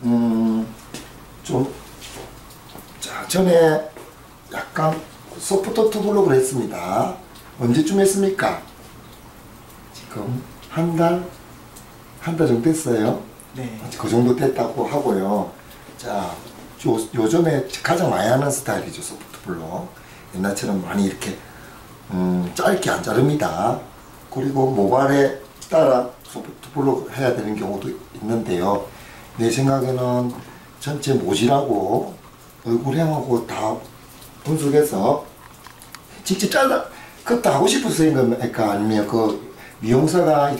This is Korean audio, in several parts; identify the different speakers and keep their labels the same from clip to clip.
Speaker 1: 좀, 자, 전에 약간 소프트 투블럭을 했습니다. 언제쯤 했습니까? 지금 한 달 정도 됐어요.
Speaker 2: 네.
Speaker 1: 그 정도 됐다고 하고요. 자, 요즘에 가장 많이 하는 스타일이죠, 소프트 블럭. 옛날처럼 많이 이렇게 짧게 안 자릅니다. 그리고 모발에 따라 소프트 블럭 해야 되는 경우도 있는데요. 내 생각에는 전체 모질하고 얼굴형하고 다 분석해서 직접 잘라 그것도 하고 싶어서인 겁니까? 아니면 그 미용사가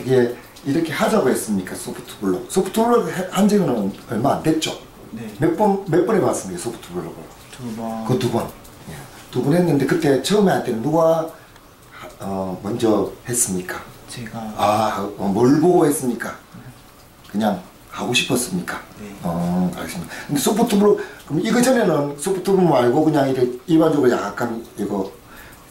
Speaker 1: 이렇게 하자고 했습니까? 소프트 블럭. 소프트 블럭 한 지는 얼마 안 됐죠?
Speaker 2: 네.
Speaker 1: 몇 번 해봤습니까? 소프트 블럭을?
Speaker 2: 2번.
Speaker 1: 그 2번. 예. 2번 했는데 그때 처음에 할 때는 누가 먼저 했습니까?
Speaker 2: 제가.
Speaker 1: 뭘 보고 했습니까? 그냥 하고 싶었습니까?
Speaker 2: 네.
Speaker 1: 알겠습니다. 근데 소프트 블럭, 그럼 이거 전에는 소프트 블럭 말고 그냥 이렇게 일반적으로 약간 이거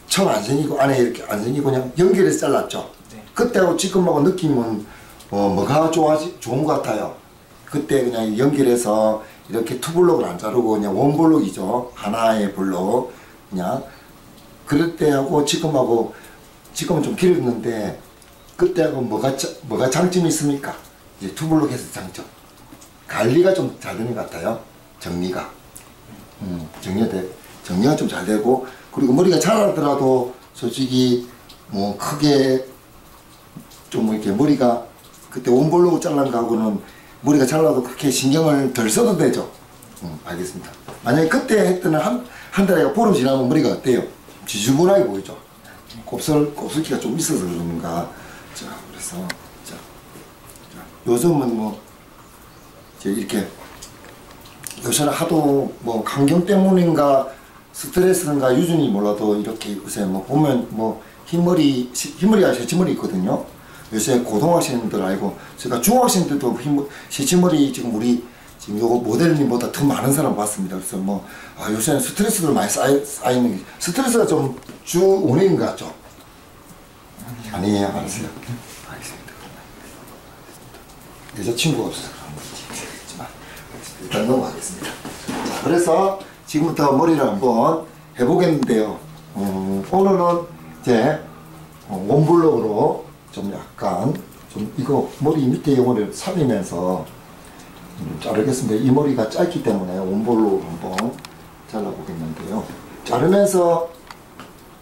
Speaker 1: 청 안 생기고 안에 이렇게 안 생기고 그냥 연결해서 잘랐죠?
Speaker 2: 네.
Speaker 1: 그때하고 지금하고 느낌은 뭐가 좋은 것 같아요? 그때 그냥 연결해서 이렇게 투블럭을 안 자르고 그냥 원블럭이죠. 하나의 블럭. 그냥 그럴 때하고 지금은 좀 길었는데 그때하고 뭐가 장점이 있습니까? 이제 투블럭에서 장점. 관리가 좀 잘 되는 것 같아요. 정리가. 정리가 좀 잘 되고, 그리고 머리가 자라더라도 솔직히 뭐 크게 좀 이렇게 머리가 그때 원볼로 잘란 거하고는 머리가 잘라도 그렇게 신경을 덜 써도 되죠. 알겠습니다. 만약에 그때 했더니 한 달에 보름 지나면 머리가 어때요? 지저분하게 보이죠. 곱슬기가 좀 있어서 그런가. 자, 그래서 요즘은 뭐 이제 이렇게 요새는 하도 뭐 환경 때문인가 스트레스인가 유전이 몰라도 이렇게 요새 뭐 보면 뭐 흰머리가 새치머리 있거든요. 요새 고등학생들 알고 제가 중학생들도 새치머리 지금 우리 지금 요거 모델님보다 더 많은 사람 봤습니다. 그래서 뭐 요새는 스트레스들 많이 쌓이는 게 스트레스가 좀 주 원인인 것 같죠? 아니에요. 알았어요. 알겠습니다. 여자친구가 없어서 그런 건지 모르겠지만 일단 넘어가겠습니다. 자, 그래서 지금부터 머리를 한번 해보겠는데요. 오늘은 이제 원블럭으로 좀 약간 좀 이거 머리 밑에 요거를 살리면서 자르겠습니다. 이 머리가 짧기 때문에 원볼로 한번 잘라보겠는데요. 자르면서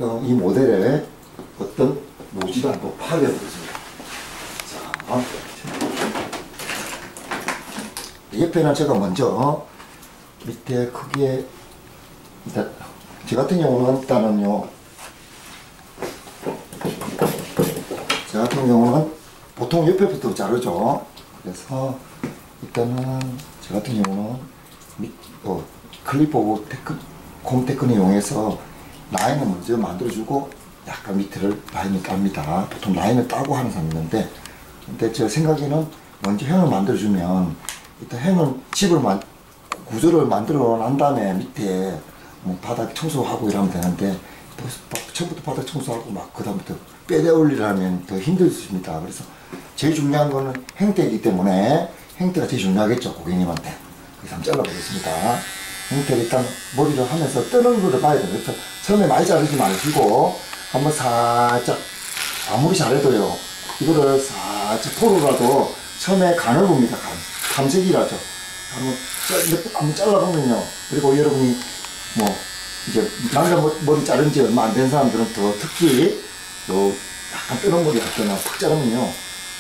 Speaker 1: 이 모델의 어떤 노지를 한번 파괴해보겠습니다. 자, 옆에는 제가 먼저 밑에 크기에 일단 제 같은 경우는 보통 옆에부터 자르죠. 그래서 일단은 저 같은 경우는 클립보고 곰 테크닉 이용해서 라인을 먼저 만들어주고 약간 밑에를 라인을 깝니다. 보통 라인을 따고 하는 사람이 있는데, 근데 제 생각에는 먼저 형을 만들어주면 일단 구조를 만들어 난 다음에 밑에 뭐 바닥 청소하고 이러면 되는데 처음부터 바닥 청소하고 막 그 다음부터 빼내 올리려면 더 힘들습니다. 그래서 제일 중요한 거는 형태이기 때문에 형태가 제일 중요하겠죠, 고객님한테. 그래서 한번 잘라보겠습니다. 형태를 일단 머리를 하면서 뜨는 거를 봐야 돼요. 그래서 처음에 많이 자르지 마시고 한번 살짝, 아무리 잘해도요, 이거를 살짝 포로라도 처음에 간을 봅니다. 탐색이라죠. 한번 잘라보면요. 그리고 여러분이 뭐 이제 남자 머리 자른 지 얼마 안 된 사람들은 더 특히 요 약간 뜨는 머리 할 때는 팍 자르면요,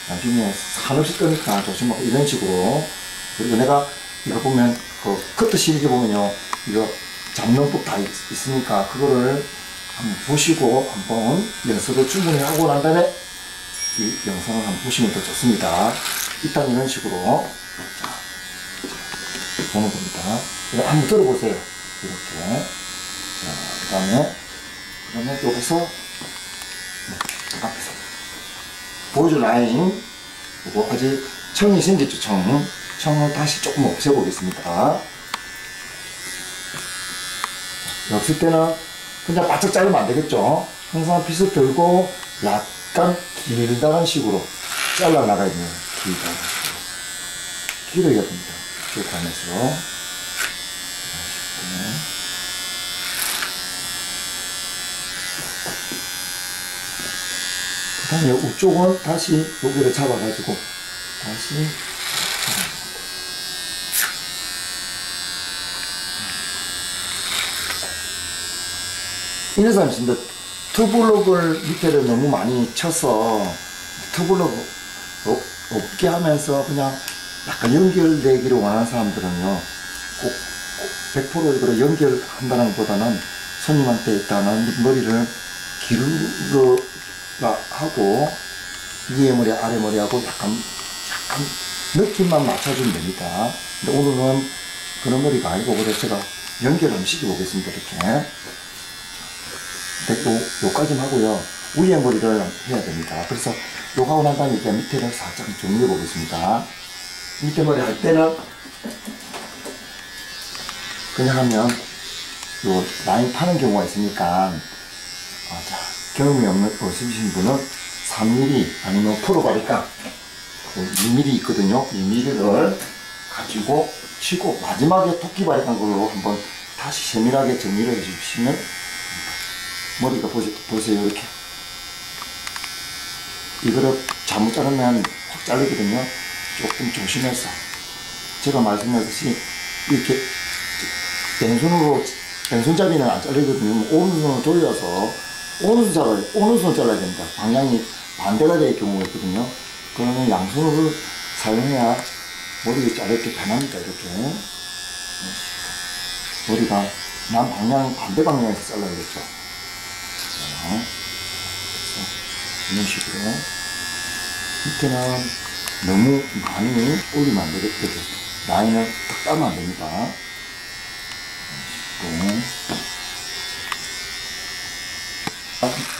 Speaker 1: 나중에 한없이 뜨니까 조심하고 이런 식으로. 그리고 내가 이거 보면 그 커트 실기 보면요, 이거 잡용법 다 있으니까 그거를 한번 보시고 한번 연습을 충분히 하고 난 다음에 이 영상을 한번 보시면 더 좋습니다. 일단 이런 식으로 자, 보는 겁니다. 한번 들어보세요. 이렇게. 자, 그러면 여기서 앞에서 보여줄 라인, 그리고 아직 청이 생겼죠. 청을 다시 조금 없애보겠습니다. 없을 때는 그냥 바짝 자르면 안 되겠죠. 항상 빗을 들고 약간 길다란 식으로 잘라 나가야 돼요. 길어야 됩니다. 쭉 가면서. 그 다음에 우쪽은 다시 여기를 잡아가지고 다시 이런 사람이 있습니다. 투블록을 밑에를 너무 많이 쳐서 투블록 없게 하면서 그냥 약간 연결되기를 원하는 사람들은요, 꼭 100% 이거를 연결한다는 것보다는 손님한테 일단은 머리를 기르러 하고 위에 머리 아래 머리하고 약간 느낌만 맞춰주면 됩니다. 근데 오늘은 그런 머리가 아니고 그래서 제가 연결을 한번 시켜보겠습니다. 이렇게. 근데 요까지는 하고요. 위에 머리를 해야 됩니다. 그래서 요 하고 난 다음에 이제 밑에를 살짝 정리해 보겠습니다. 밑에 머리 할 때는 그냥 하면 요 라인 파는 경우가 있으니까, 자, 경험이 없으신 분은 3mm 아니면 프로바리깡 2mm 있거든요. 2mm를 가지고 치고 마지막에 토끼바리깡 걸로 한번 다시 세밀하게 정리를 해주시면 머리가 보세요. 이렇게 이거를 잘못 자르면 확 잘리거든요. 조금 조심해서, 제가 말씀드렸듯이 이렇게 왼손잡이는 안 잘리거든요. 오른손으로 돌려서 오른손 잘라야 됩니다. 방향이 반대가 될 경우가 있거든요. 그러면 양손으로 사용해야 머리를 자를 때 편합니다. 이렇게 머리가 난 방향 반대 방향에서 잘라야겠죠. 그래서 이런 식으로 밑에는 너무 많이 올리면 안 되겠고 라인을 딱 따면 안 됩니다.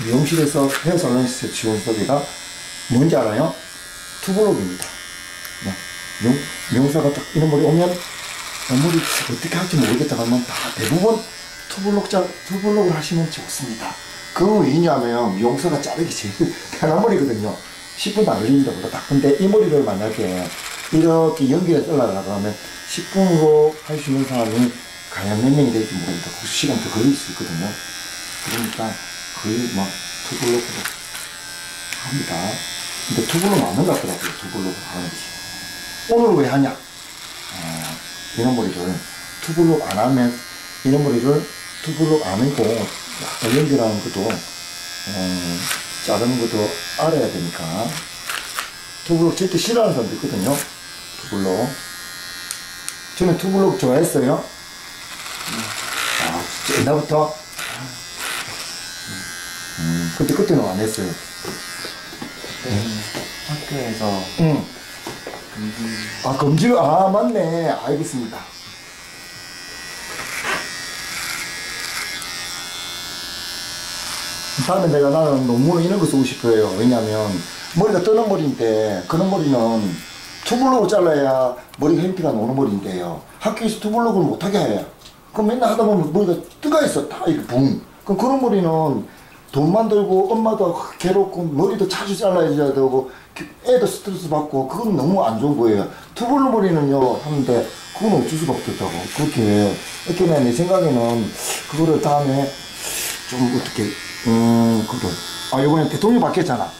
Speaker 1: 미용실에서 헤어살론에서 지원 소리가 뭔지 알아요? 투블록입니다. 미용사가 딱 이런 머리 오면 머리 어떻게 할지 모르겠다 하면 다 대부분 투블록을 하시면 좋습니다. 그 왜냐하면 미용사가 자르기 제일 편한 머리거든요. 10분도 안 걸립니다. 보다. 근데 이 머리를 만약에 이렇게 연기를 잘라려고 하면 10분으로 할 수 있는 사람이 과연 몇 명이 될지 모릅니다. 그 시간 더 걸릴 수 있거든요. 그러니까 거의 막 투블록으로 합니다. 근데 투블록 맞는 것 같더라고요. 투블록을 하는지. 오늘 왜 하냐? 이런 머리를 투블록 안 하면, 이런 머리를 투블록 안 하고 약간 연결하는 것도 자르는 것도 알아야 되니까. 투블록 절대 싫어하는 사람도 있거든요. 투블록. 저는 투블록 좋아했어요. 옛날부터. 근데 그때는 안 했어요.
Speaker 2: 학교에서
Speaker 1: 검질, 맞네. 알겠습니다. 다음에 나는 논문을 이런 거 쓰고 싶어요. 왜냐면 머리가 뜨는 머리인데, 그런 머리는 투블록을 잘라야 머리가 형태가 나오는 머리인데요. 학교에서 투블록을 못하게 해요. 그럼 맨날 하다 보면 머리가 뜨가 있어. 다 이렇게 붕. 그럼 그런 머리는 돈만 들고 엄마도 괴롭고 머리도 자주 잘라야 되고 애도 스트레스 받고, 그건 너무 안 좋은 거예요. 투블록 머리는요 하는데 그건 어쩔 수가 없겠다고. 그렇게 내 생각에는 그거를 다음에 좀 어떻게 그래. 이번에 대통령 바뀌었잖아.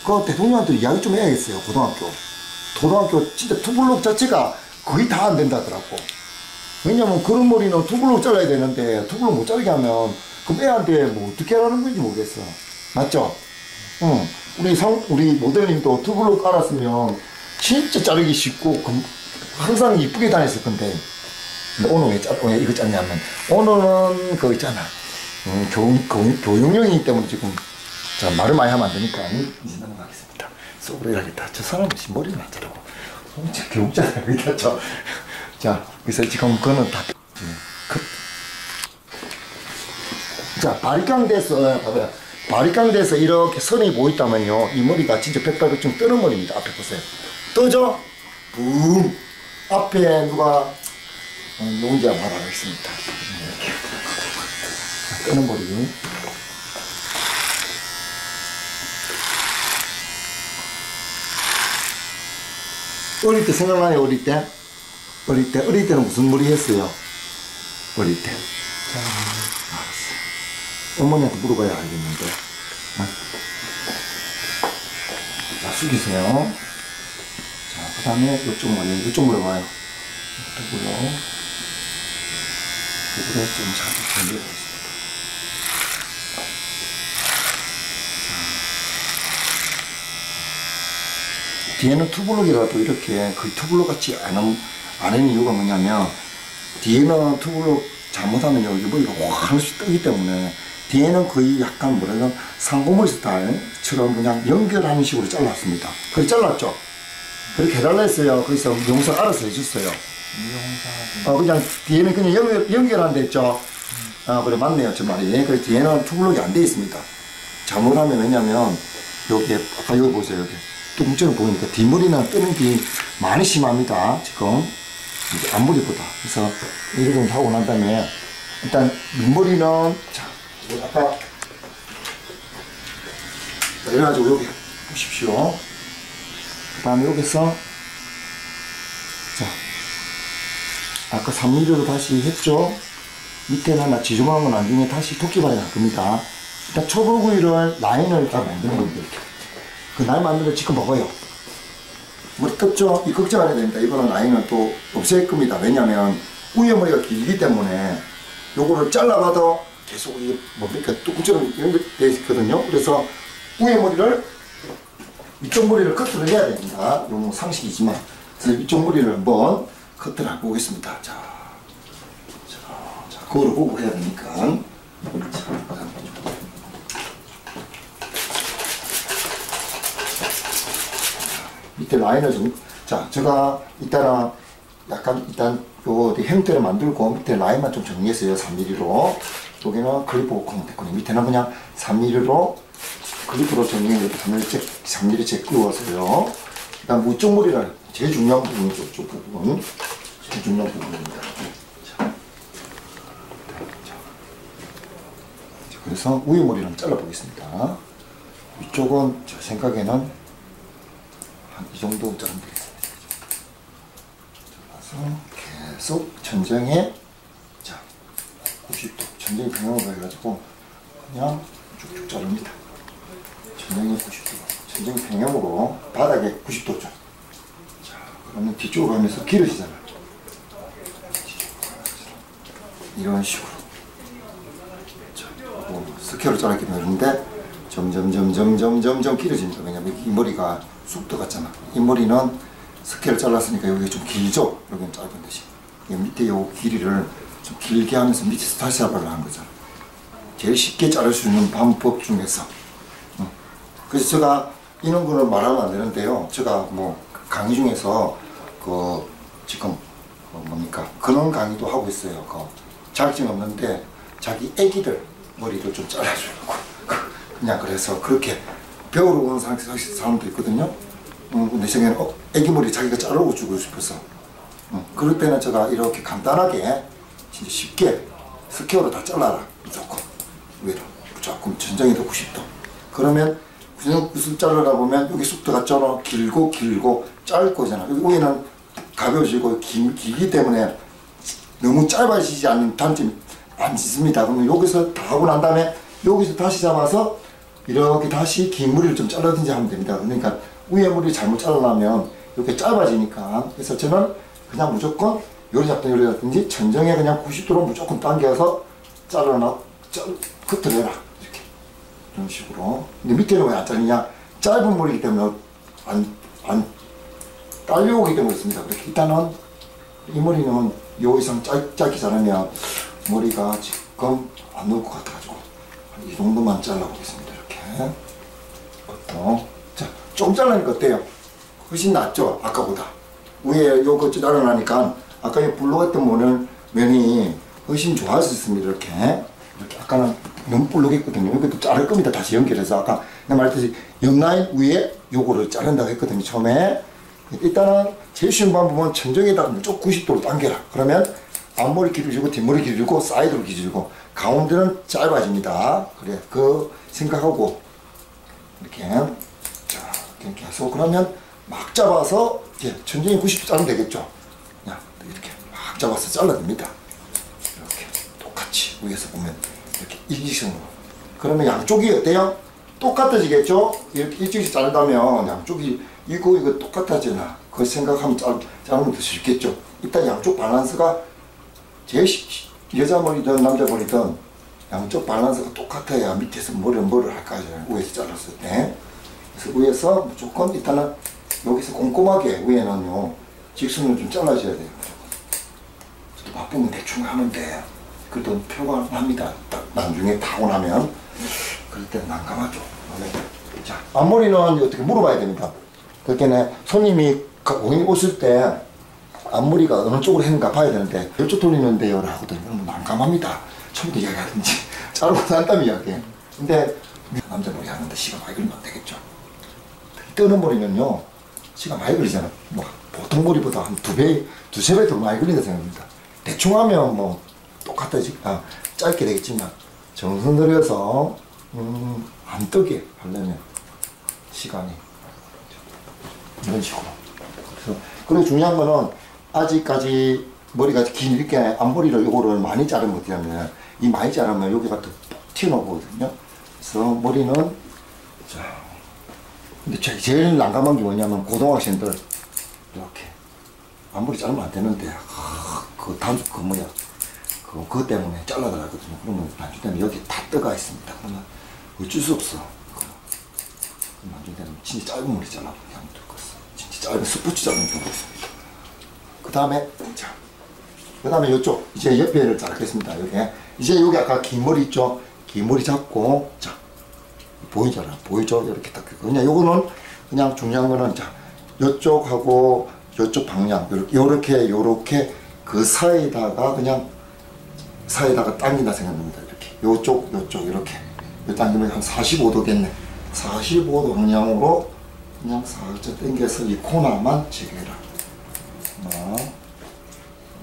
Speaker 1: 그 대통령한테 이야기 좀 해야겠어요. 고등학교 진짜 투블록 자체가 거의 다 안 된다더라고. 왜냐면 그런 머리는 투블록 잘라야 되는데 투블록 못 자르게 하면 그럼 애한테 뭐 어떻게 하라는 건지 모르겠어. 맞죠? 응. 우리 모델님도 투블록 알았으면 진짜 자르기 쉽고 항상 이쁘게 다녔을 건데. 근데 오늘 왜 이거 짰냐면, 오늘은 그거 있잖아. 교육용이기 때문에 지금, 자, 말을 많이 하면 안 되니까 이제 넘어가겠습니다. 쏘그려 가겠다. 저 사람은 머리를 안 자르고 진짜 교육자다. 그렇죠? 자, 그래서 지금 그거는 다 자, 바리깡 돼서 봐봐요. 바리깡 돼서 이렇게 선이 보인다면요, 이 머리가 진짜 100발백중 뜨는 머리입니다. 앞에 보세요. 뜨죠? 붐. 앞에 누가 누군지 한번 알아보겠습니다. 이렇게 뜨는 머리. 어릴 때 생각나요? 어릴 때 어릴 때는 무슨 머리 했어요? 어릴 때. 어머니한테 물어봐야 알겠는데. 자, 숙이세요. 자, 그 다음에 이쪽 머리, 이쪽 물어봐요. 이쪽으로. 이쪽으로 좀 살짝 돌려보겠습니다. 뒤에는 투블럭이라도 이렇게 거의 투블럭 같지 않은 이유가 뭐냐면, 뒤에는 투블럭 잘못하면 여기 머리가 확 한씩 뜨기 때문에, 뒤에는 거의 약간 뭐랄까 상고머리 스타일처럼 그냥 연결하는 식으로 잘랐습니다. 그래 잘랐죠? 그렇게 해달라 했어요. 그래서 용서 알아서 해줬어요. 그냥 뒤에는 그냥 연결한다 했죠? 그래 맞네요 저 말이. 그래서 뒤에는 투블럭이 안 돼 있습니다. 잘못하면 왜냐면 여기 아까 여기 보세요. 여기 뚱처럼 보이니까 뒷머리는 뜨는 게 많이 심합니다. 지금 앞머리보다. 그래서 이거 좀 하고 난 다음에 일단 윗머리는 자 아까 이래가지고 여기 보십시오. 그 다음에 여기서 자 아까 3mm로 다시 했죠. 밑에는 하나 지저분한 건 나중에 다시 토끼발이 날 겁니다. 일단 초벌구이를 라인을 딱 만드는 겁니다. 이렇게 그 라인 만드는 거 지금 먹어요. 머리 떴죠? 이 걱정 안 해야 됩니다. 이거는 라인은 또 없앨 겁니다. 왜냐면 위에 머리가 길기 때문에 요거를 잘라봐도 계속 이게 뭡니까 뚜껑처럼 연결되어 있거든요. 그래서 위에 머리를 이쪽 머리를 커트를 해야 됩니다. 요거 상식이지만 그래서 이쪽 머리를 한번 커트를 해보겠습니다. 자, 그거를 보고 해야 되니까. 자, 밑에 라인을 좀, 자, 제가 이따가 약간 일단 요 형태를 만들고 밑에 라인만 좀 정리했어요. 3mm로. 여기는 클리프 컴퓨터코니 밑에는 그냥 3mm로 클리프로 정리해서 3mm 재 끼워서요. 그다음 위쪽 머리를 제일 중요한 부분이죠. 이쪽 부분. 제일 중요한 부분입니다. 자. 그래서 위에 머리를 잘라보겠습니다. 위쪽은 제 생각에는 한 이 정도 자르면 되겠습니다. 잘라서 계속 천정에 자 90도 천정이 평형으로 해가지고 그냥 쭉쭉 자릅니다. 천정이 90도 천정이 평형으로 바닥에 90도죠. 자 그러면 뒤쪽으로 가면서 길어지잖아요. 이런 식으로 자, 스퀘어로 자르기 어려운데 점점 길어집니다. 왜냐면 이 머리가 쑥 들어갔잖아. 이 머리는 스퀘어를 잘랐으니까 여기 좀 길죠? 여기는 짧은 대신 이 밑에 요 길이를 좀 길게 하면서 밑에서 다시 잡아를 한 거잖아. 제일 쉽게 자를 수 있는 방법 중에서 그래서 제가 이런 거를 말하면 안 되는데요. 제가 뭐 강의 중에서 그 지금 뭡니까 그런 강의도 하고 있어요. 그 자격증 없는데 자기 애기들 머리를 좀 잘라주려고 그냥 그래서 그렇게 배우러 오는 사람도 있거든요. 내 생각에는 애기 머리 자기가 자르고 주고 싶어서 그럴 때는 제가 이렇게 간단하게 진짜 쉽게 스퀘어로 다 잘라라. 무조건 위로 무조건 전정에도 90도 그러면 그냥 붓을 자르다 보면 여기 쑥 들어갔잖아. 길고 짧고잖아. 여기 위에는 가벼워지고 길기 때문에 너무 짧아지지 않는 단점이 안 있습니다. 그러면 여기서 다 하고 난 다음에 여기서 다시 잡아서 이렇게 다시 긴 머리를 좀 잘라든지 하면 됩니다. 그러니까 위에 머리 잘못 잘라면 이렇게 짧아지니까. 그래서 저는 그냥 무조건 요리 잡든지 천정에 그냥 90도로 무조건 당겨서 커트를 해라. 이렇게. 이런 식으로. 근데 밑에는 왜 안 잘리냐? 짧은 머리이기 때문에 안 딸려오기 때문에 그렇습니다. 그렇게 일단은 이 머리는 요 이상 짧게 자르면 머리가 지금 안 나올 것 같아가지고 이 정도만 잘라보겠습니다. 이렇게. 자, 좀 잘라니까 어때요? 훨씬 낫죠? 아까보다. 위에 요거 자르나니까 아까 이 불룩했던 면이 훨씬 좋아졌습니다. 이렇게. 아까는 너무 불룩했거든요. 이것도 자를 겁니다. 다시 연결해서. 아까 내가 말했듯이 옆라인 위에 요거를 자른다고 했거든요. 처음에. 일단은 제일 쉬운 방법은 천정에다가 무조건 90도로 당겨라. 그러면 앞머리 길어지고 뒷머리 길어지고 사이드로 길어지고 가운데는 짧아집니다. 그래 그 생각하고 이렇게 자 이렇게 해서 그러면 막 잡아서 이제 천정이 90도 자르면 되겠죠. 야 이렇게 쫙 잡아서 잘라냅니다. 이렇게 똑같이 위에서 보면 이렇게 일직선으로. 그러면 양쪽이 어때요? 똑같아지겠죠? 이렇게 일직씩 자른다면 양쪽이 이거 똑같아지나? 그 생각하면 자르면 더 쉽겠죠? 일단 양쪽 밸런스가 제일 여자 머리든 남자 머리든 양쪽 밸런스가 똑같아야 밑에서 뭐를 할까 하잖아요. 위에서 잘랐을 때. 그래서 위에서 무조건 일단은 여기서 꼼꼼하게 위에는요 직선을 좀 잘라줘야 돼요. 저도 바쁘면 대충 하는데 그래도 표가 납니다. 딱 나중에 타고 나면 그럴 때는 난감하죠. 자, 앞머리는 어떻게 물어봐야 됩니다. 그렇게 손님이 고객님 오실 때 앞머리가 어느 쪽으로 했는가 봐야 되는데 이쪽 돌리는데요 하거든요. 그러면 난감합니다. 처음부터 이야기하든지 자르고 난 다음에 이야기해요. 근데 남자 머리 하는데 시간 많이 걸리면 안 되겠죠. 뜨는 머리는요 시간 많이 걸리잖아요. 뭐 보통 머리보다 한 두세 배 더 많이 걸린다 생각합니다. 대충 하면 뭐 짧게 되겠지만 정성 들여서 안 뜨게 하려면 시간이 이런 식으로. 그리고 중요한 거는 아직까지 머리가 길게 앞머리를 요거를 많이 자르면 어떻게 하면 이 많이 자르면 여기가 더 튀어나오거든요. 그래서 머리는 자 근데 제일 난감한 게 뭐냐면 고등학생들 이렇게 앞머리 자르면 안 되는데 그 뭐야 그거 때문에 잘라달라거든요. 그러면 나중에 되면 여기 다 떠가 있습니다. 그러면 어쩔 수 없어. 나중에 되면 진짜 짧은 머리 잘라보면 하면 될 것 같습니다. 진짜 짧은 스포츠 자르는 경우가 있습니다. 그 다음에 이쪽 이제 옆에를 자르겠습니다. 여기 이제 여기 아까 긴 머리 있죠? 긴 머리 잡고 자 보이잖아. 보이죠? 이렇게 딱 그냥 요거는 그냥 중요한 거는 자 요쪽하고 요쪽 방향 요렇게 그 사이에다가 그냥 사이에다가 당긴다 생각합니다. 이렇게 요쪽 이렇게 당기면 한 45도겠네. 45도 방향으로 그냥 살짝 당겨서 이 코너만 제거해라.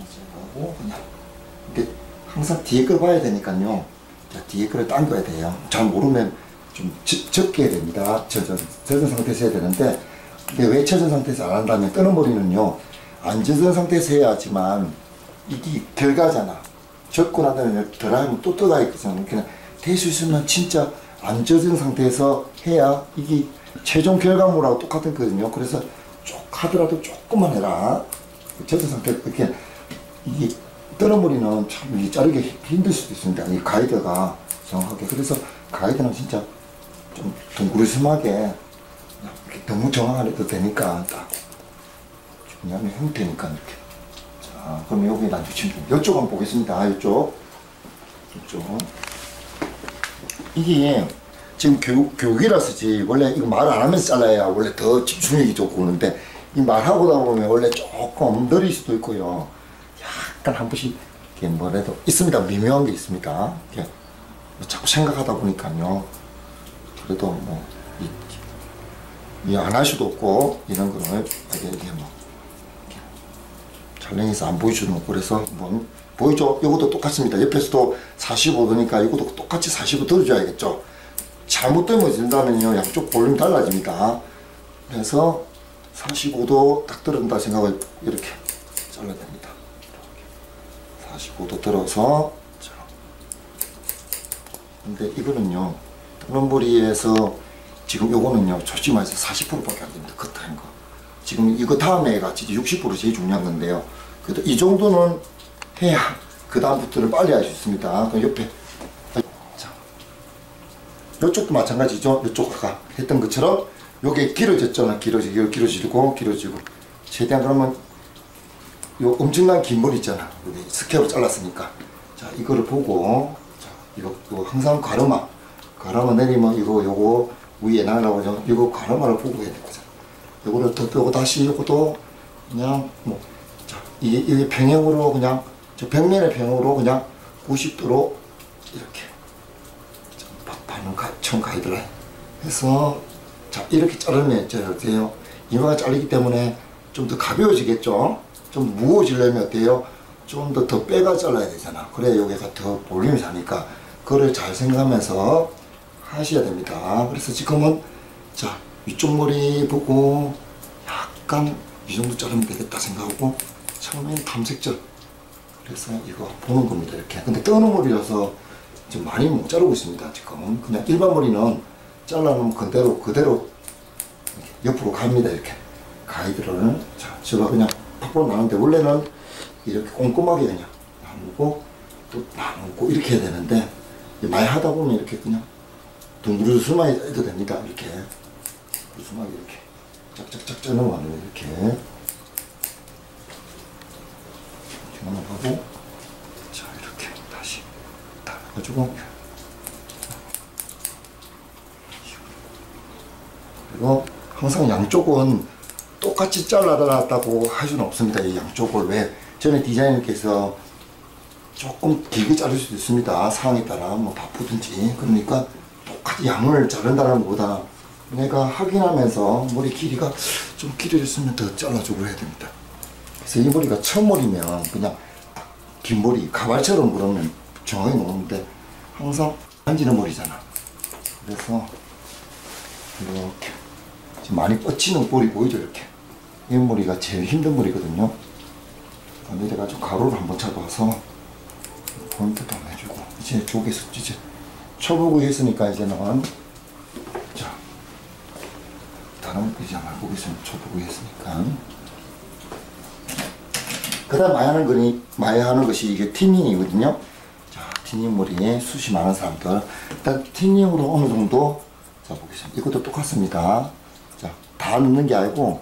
Speaker 1: 제거하고 그냥 이게 항상 뒤에 걸 봐야 되니까요. 자, 뒤에 거를 당겨야 돼요. 잘 모르면 좀 적게 됩니다. 젖은 상태에서 해야 되는데 근데 왜 젖은 상태에서 안 한다면 뜨는 머리는요 안 젖은 상태에서 해야지만 이게 결과잖아. 젖고 나면 덜 하면 또 떠가 있거든요. 그냥 될 수 있으면 진짜 안 젖은 상태에서 해야 이게 최종 결과물하고 똑같거든요. 그래서 하더라도 조금만 해라. 젖은 상태 이렇게 이게 뜨는 머리는 참 이게 자르기 힘들 수도 있습니다. 이 가이드가 정확하게. 그래서 가이드는 진짜 좀 둥그르스하게 너무 정확하게 해도 되니까 딱 중요한 형태니까 이렇게. 자, 그럼 여기 놔주시면 됩니다. 이쪽 한번 보겠습니다. 이쪽. 이게 지금 교육이라서지 원래 이거 말 안 하면서 잘라야 원래 더 집중력이 좋고 그러는데 이 말하고 다 보면 원래 조금 느릴 수도 있고요. 약간 한 번씩 이렇게 뭐래도 있습니다. 미묘한 게 있습니다. 이렇게 자꾸 생각하다 보니까요. 그래도 뭐 안 할 수도 없고 이런 거를 이게 뭐 촬영해서 안 보여주는 거 그래서 뭐 보이죠? 이것도 똑같습니다. 옆에서도 45도니까 이것도 똑같이 45도 들어줘야겠죠. 잘못 떨어진다면요 양쪽 볼륨이 달라집니다. 그래서 45도 딱 들어준다 생각을 이렇게 잘라냅니다. 45도 들어서 자. 근데 이거는요 뜨는머리에서 지금 요거는요 솔직히 말해서 40%밖에 안 됩니다. 컷하는 거. 지금 이거 다음에가 진짜 60% 제일 중요한 건데요. 그래도 이 정도는 해야 그 다음부터는 빨리 할 수 있습니다. 그럼 옆에 자, 이쪽도 마찬가지죠. 이쪽 아까 했던 것처럼 요게 길어졌잖아. 길어지고 최대한 그러면 요 엄청난 긴 머리 있잖아. 여기 스퀘어로 잘랐으니까 자 이거를 보고 자 이거 항상 가르마 내리면 요거 위에 나가려고 하죠. 이거 가르마를 보고 해야 되거든. 요거를 더 빼고 다시 요것도 그냥 뭐 자 이게 평행으로 그냥 저 벽면의 평으로 그냥 90도로 이렇게 청 가이드라인 해서 자 이렇게 자르면 어때요? 이마가 잘리기 때문에 좀 더 가벼워지겠죠? 좀 무거워지려면 어때요? 좀 더 빼가 잘라야 되잖아. 그래 여기가 더 볼륨이 사니까 그걸 잘 생각하면서 하셔야 됩니다. 그래서 지금은 자 위쪽 머리 보고 약간 이 정도 자르면 되겠다 생각하고 처음엔 탐색절 그래서 이거 보는 겁니다. 이렇게. 근데 떠는 머리라서 좀 많이 못 자르고 있습니다. 지금 그냥 일반 머리는 잘라놓으면 그대로 옆으로 갑니다. 이렇게 가이드를. 자, 제가 그냥 팍팍 나는데 원래는 이렇게 꼼꼼하게 그냥 나누고 또 나누고 이렇게 해야 되는데 많이 하다 보면 이렇게 그냥 둥그르스만 해도 됩니다. 이렇게 둥그르스만 이렇게 짝짝짝 짜는 이렇게 하고 자 이렇게 다시 딱 해가지고 그리고 항상 양쪽은 똑같이 잘라놨다고 할 수는 없습니다. 이 양쪽을 왜 전에 디자이너께서 조금 길게 자를 수도 있습니다. 상황에 따라 뭐 바쁘든지. 그러니까 똑같이 양을 자른다는 것보다 내가 확인하면서 머리 길이가 좀 길어졌으면 더 잘라주고 해야 됩니다. 그래서 이 머리가 첫 머리면 그냥 긴 머리 가발처럼 그러면 정확히 놓는데 항상 만지는 머리잖아. 그래서 이렇게 지금 많이 뻗치는 머리 보이죠? 이렇게 이 머리가 제일 힘든 머리거든요. 이래가지고 가로를 한번 잡아서 포인트도 해주고 이제 쪽에서 이제 초보고 했으니까 이제는 자 다른 이제 말고 있으면 초보고 했으니까 그 다음 마야 하는 것이 이게 티닝이거든요. 자, 티닝 머리에 숱이 많은 사람들. 일단 티닝으로 어느 정도, 자, 보겠습니다. 이것도 똑같습니다. 자, 다 넣는 게 아니고,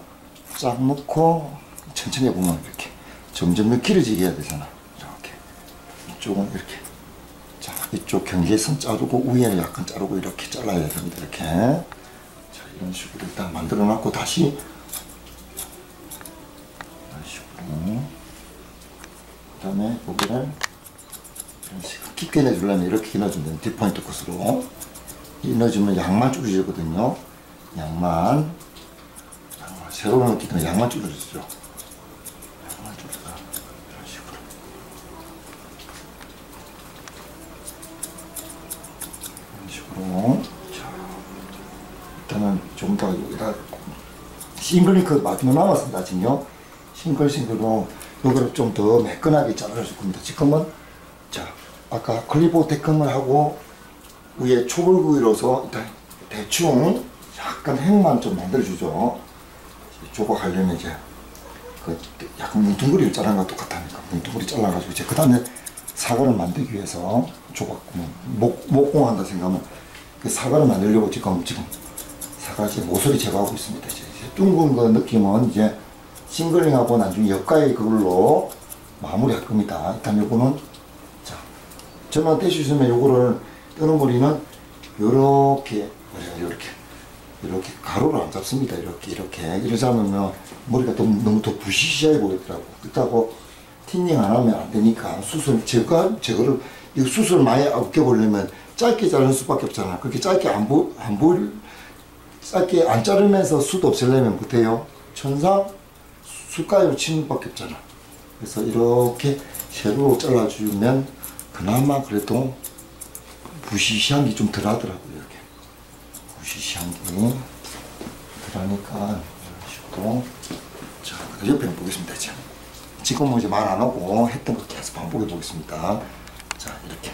Speaker 1: 쫙 넣고, 천천히 해보면 이렇게. 점점 길어지게 해야 되잖아. 이렇게. 이쪽은 이렇게. 자, 이쪽 경계선 자르고, 위에는 약간 자르고, 이렇게 잘라야 됩니다. 이렇게. 자, 이런 식으로 일단 만들어 놨고, 다시. 이런 식으로. 그 다음에 여기를 이런 식으로 깊게 내주려면 이렇게 넣어주면 뒷포인트 끝으로 넣어주면 양만 줄여지거든요. 양만 세로 넣기 때문에 양만 줄여주죠. 양만 줄여서 이런 식으로 이런 식으로. 자, 일단은 좀 더 여기다 싱글링크 마지막 남았습니다. 지금요. 싱글로 요거를 좀 더 매끈하게 잘라줄 겁니다. 지금은 자 아까 클리보 테크을 하고 위에 초벌구이로서 대충 약간 획만 좀 만들어주죠. 저거 하려면 이제 그 약간 뭉뚱그리를 자른 거 똑같다니까. 뭉뚱그리 잘라가지고 이제 그 다음에 사과를 만들기 위해서 조각 목공한다 생각하면 그 사과를 만들려고 지금 사과 이제 모서리 제거하고 있습니다. 이제 둥근 거 느낌은 이제 싱글링하고 나중에 옆가에 그걸로 마무리할 겁니다. 일단 요거는 자 저는 뗄 수 있으면 요거를 뜨는 머리는 요렇게 이렇게 가로를 안 잡습니다. 이러지 않으면 머리가 너무 더 부시시하게 보이더라고. 그렇다고 틴닝 안 하면 안 되니까 제거를 이 숱을 많이 아껴보려면 짧게 자르는 수밖에 없잖아. 그렇게 짧게 짧게 안 자르면서 숱 없애려면 못해요. 천상 숟가락으로 치는 밖에 없잖아. 그래서 이렇게 세로로 잘라주면 그나마 그래도 부시시한 게 좀 덜 하더라고요. 이렇게 부시시한 게 덜하니까 이런 식으로. 자, 옆에 보겠습니다. 지금은 이제 말 안 하고 했던 거 계속 반복해 보겠습니다. 자, 이렇게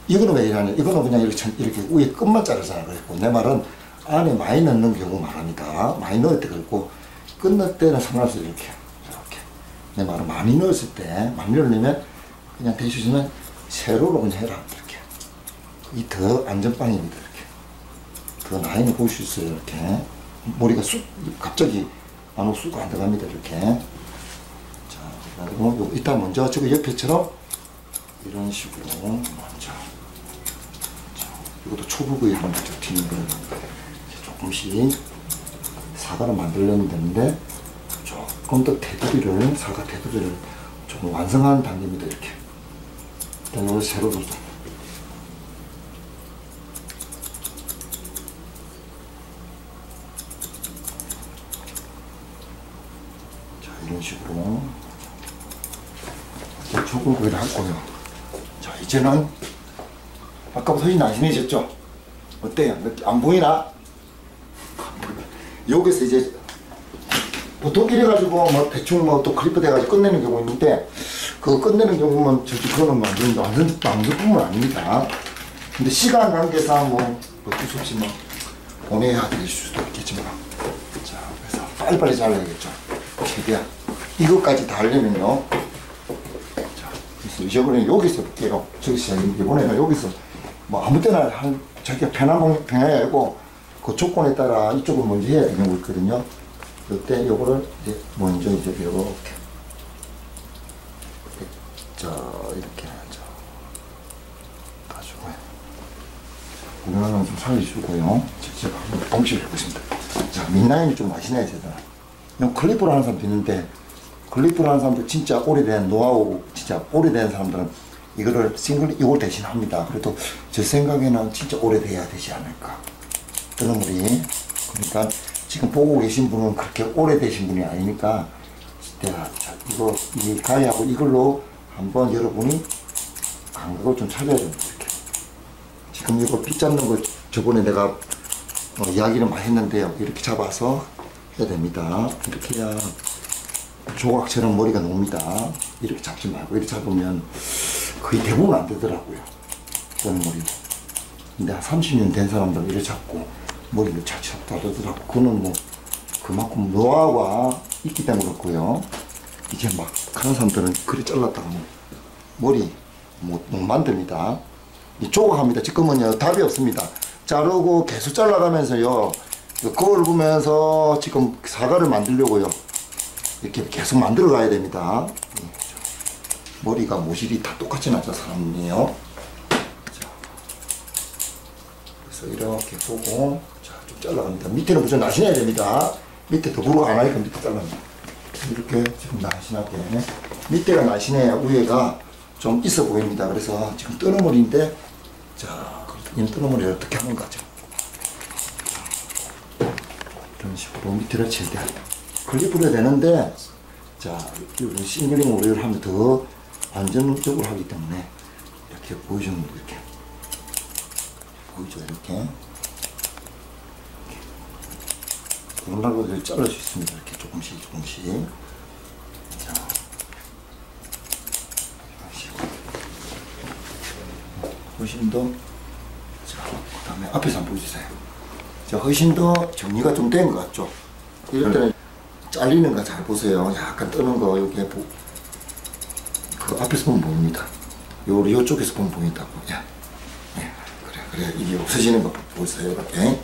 Speaker 1: 이거는 왜 이러냐? 이거는 그냥 이렇게 위에 끝만 자르잖아. 그랬고 내 말은 안에 많이 넣는 경우 말합니다. 많이 넣을 때 그렇고 끝날 때는 상관없어요. 이렇게 내 말은 많이 넣었을 때 많이 넣으려면 그냥 대주시면 세로로 그냥 해라. 이렇게 이 더 안전빵입니다. 이렇게 더 라인을 볼 수 있어요. 이렇게 머리가 갑자기 안 쑥 안 들어갑니다. 이렇게. 자, 그리고 일단 먼저 저거 옆에처럼 이런 식으로 먼저. 자, 이것도 초보구이 하는 거죠. 튀는 거 조금씩 사과를 만들려면 되는데 조금 더 사과 테두리를 조금 완성하는 단계입니다. 이렇게 일단 이걸 세로로 자 이런 식으로 초보구이를 할 거예요. 자 이제는 아까부터 훨씬 날씬해졌죠? 어때요? 안 보이나? 여기서 이제 보통 이래가지고 뭐 대충 뭐 또 클리프 돼가지고 끝내는 경우 있는데 그거 끝내는 경우면 저기 그거는 완전 방송품은 아닙니다. 근데 시간 관계상 뭐 어쩔 수 없이 뭐 보내야 될 수도 있겠지만, 자 그래서 빨리빨리 잘라야겠죠. 최대한 이것까지 다 하려면요. 자 그래서 이번에 여기서 볼게요. 저기서 이번에는 여기서 뭐 아무 때나 한 자기가 편하게 알고 그 조건에 따라 이쪽을 먼저 해야 되는 거 있거든요. 그때 요거를 이제 먼저 이제 요렇게 이렇게 하죠. 가지고 우리나라는 좀 살려주고요. 직접 한번 동시에 해보겠습니다. 자, 밑라인이 좀 맛이 나야 되잖아. 그냥 클리프로 하는 사람도 있는데, 클리프로 하는 사람도 진짜 오래된 노하우, 진짜 오래된 사람들은 이거를 이걸 대신 합니다. 그래도 제 생각에는 진짜 오래돼야 되지 않을까. 뜨는물이. 그러니까 지금 보고 계신 분은 그렇게 오래되신 분이 아니니까, 내가 이 가위하고 이걸로 한번 여러분이 감각을 좀 찾아야죠. 이렇게. 지금 이거 빗 잡는 거 저번에 내가 이야기를 많이 했는데요. 이렇게 잡아서 해야 됩니다. 이렇게 해야 조각처럼 머리가 녹니다. 이렇게 잡지 말고 이렇게 잡으면 거의 대부분 안 되더라고요. 뜨는 머리도. 근데 한 30년 된 사람들은 이렇게 잡고 머리를 잘 잡다르더라고. 그거는 뭐 그만큼 노하우가 있기 때문에 그렇고요. 이제 막 하는 사람들은 그리 잘랐다가 머리 못 만듭니다. 이 조각합니다. 지금은요 답이 없습니다. 자르고 계속 잘라가면서요 거울 보면서 지금 사과를 만들려고요 이렇게 계속 만들어 가야 됩니다. 머리가 모질이 다 똑같이 나죠 사람이요. 그래서 이렇게 보고 좀 잘라갑니다. 밑에는 무조건 날씬해야 됩니다. 밑에 더불어 안 하니까 밑에 잘라갑니다. 이렇게 지금 날씬하게 밑에가 날씬해야 위에가 좀 있어 보입니다. 그래서 지금 뜨는 머리인데 자 이 뜨는 머리를 어떻게 하는 거죠. 이런 식으로 밑에를 최대한 클립으로 해야 되는데 자 싱글링 오류를 하면 더 안전적으로 하기 때문에 이렇게 보여주는 거 이렇게 보이죠. 이렇게 그런다고 자를 수 있습니다. 이렇게 조금씩 자 훨씬 더 자 그다음에 앞에서 한번 보여주세요. 자 훨씬 더 정리가 좀 된 것 같죠. 이럴 때는 잘리는 거 잘 보세요. 약간 뜨는 거 여기 그 앞에서 보면 보입니다. 요쪽에서 보면 보인다고. 야. 네. 그래 이게 없어지는 거 보세요. 이렇게